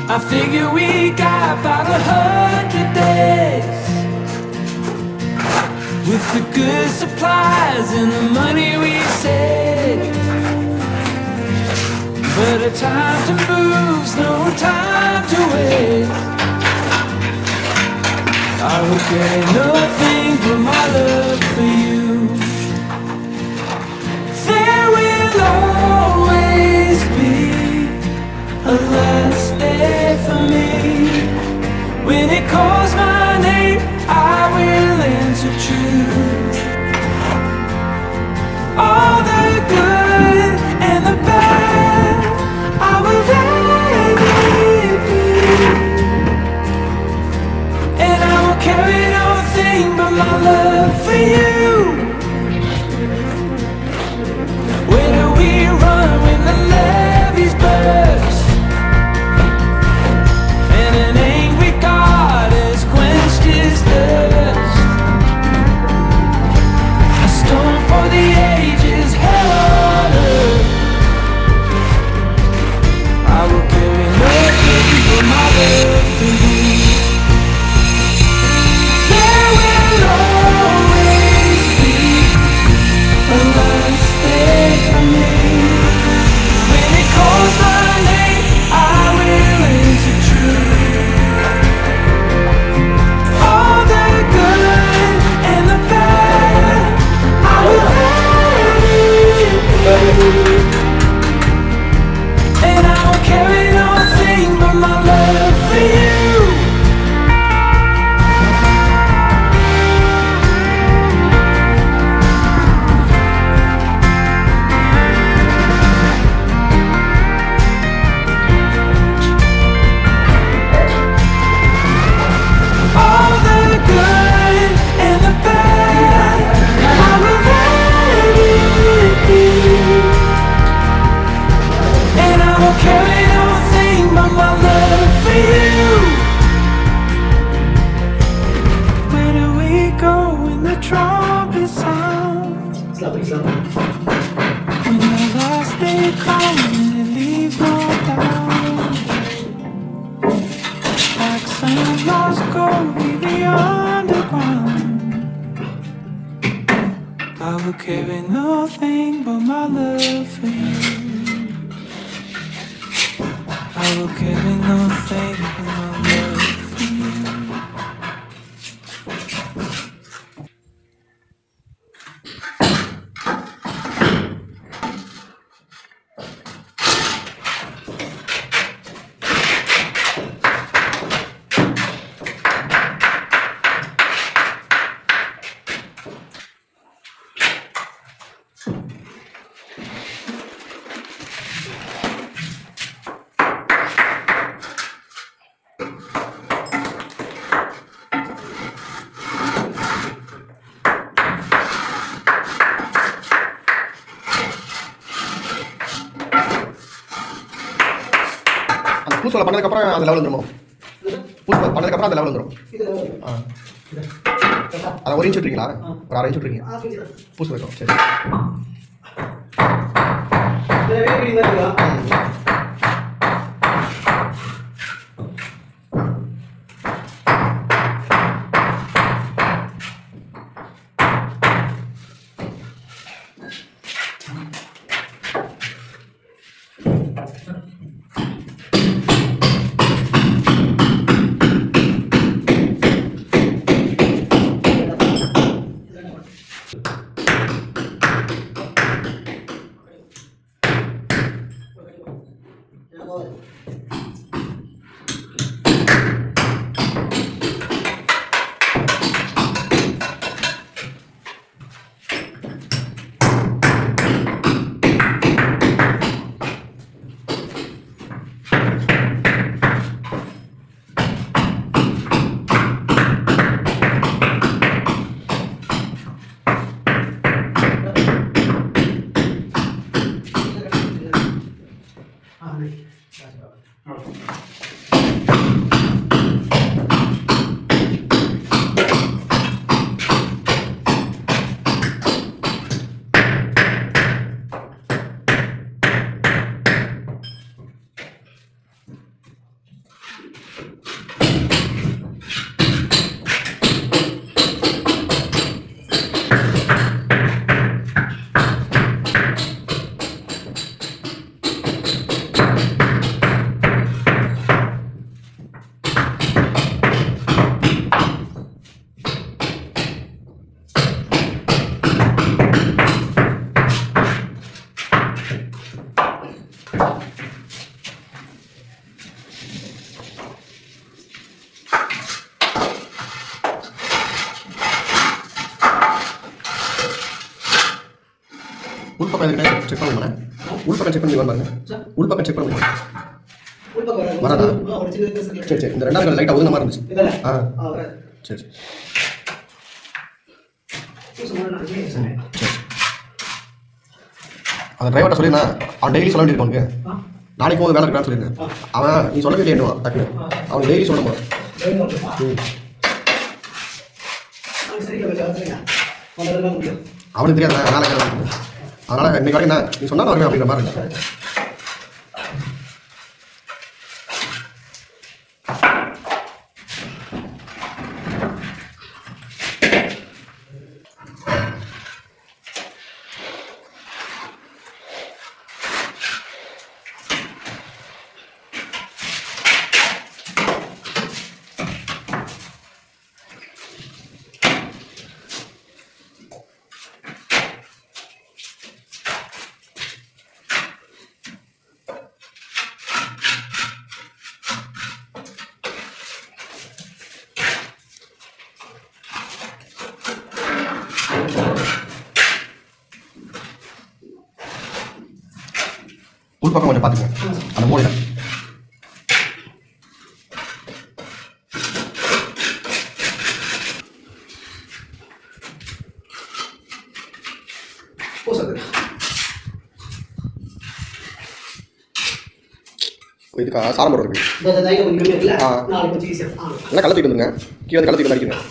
I figure we got about 100 days with the good supplies and the money we save. But a time to move's no time to waste. I will carry nothing but my love for you. There will always be a last day for me. When it calls my name, I will answer true. All the good and the bad, I will let it be. And I will carry nothing but my love for you. Where do we run when the levees burst? And an angry God has quenched his thirst. A storm for the ages, hell on earth. I will carry nothing but my love for you. There will always be a last day for me. When it calls my name, I will answer true. All the good and the bad, I will let it be. And I will carry nothing but my love for you. All the good and the bad, I will let it be. And I will carry nothing but my love for you. Where do we go when the trumpet sounds? When the last day comes and it leaves no doubt. Like some lost gold in the underground, I will carry nothing but my love for you. I will carry nothing but my love for you. பூசோலை பண்ணதுக்கப்புறம் அந்த level வந்துடும். பூசோலை பண்ணதுக்கப்புறம் அந்த level வந்துடும். அதை 1 inch விட்டுருக்கீங்களா? ஒரு 1/2 inch விட்டுருக்கீங்க பூசு வைக்கும். சரி உள்பக்கம் செக் பண்ணுங்க. உள்பக்கம் செக் பண்ணி பாருங்க. உள்பக்கம் செக் பண்ணுங்க. வராதா? சரி சரி. இந்த ரெண்டாவது லைட்டாக ஒதுங்க மாதிரி இருந்துச்சு. ஆ சரி சரி. அந்த டிரைவர்கிட்ட சொல்லியிருந்தேன், அவன் டெய்லி சொல்ல வேண்டியிருக்கான் உனக்கு. நாளைக்கு போது வேலை இருக்கான்னு சொல்லியிருந்தேன். அவன் நீ சொல்லவே இல்லையா டக்குனு அவன் டெய்லி சொல்லணுமா? அவனுக்கு தெரியாது நாளைக்கு அதனால் இன்னைக்கு வரைக்கும் நான் நீ சொன்னால் வருவேன் அப்படிங்கிற மாதிரி இருந்தேன். உள்பக்கம் கொஞ்சம் பார்த்துக்கோங்க அந்த மூலையில். இதுக்கு சாரம் போடுறது எல்லாம் கலத்திட்டு வந்துங்க. கீழே வந்து கலத்திட்டு அடிக்கிறேன்.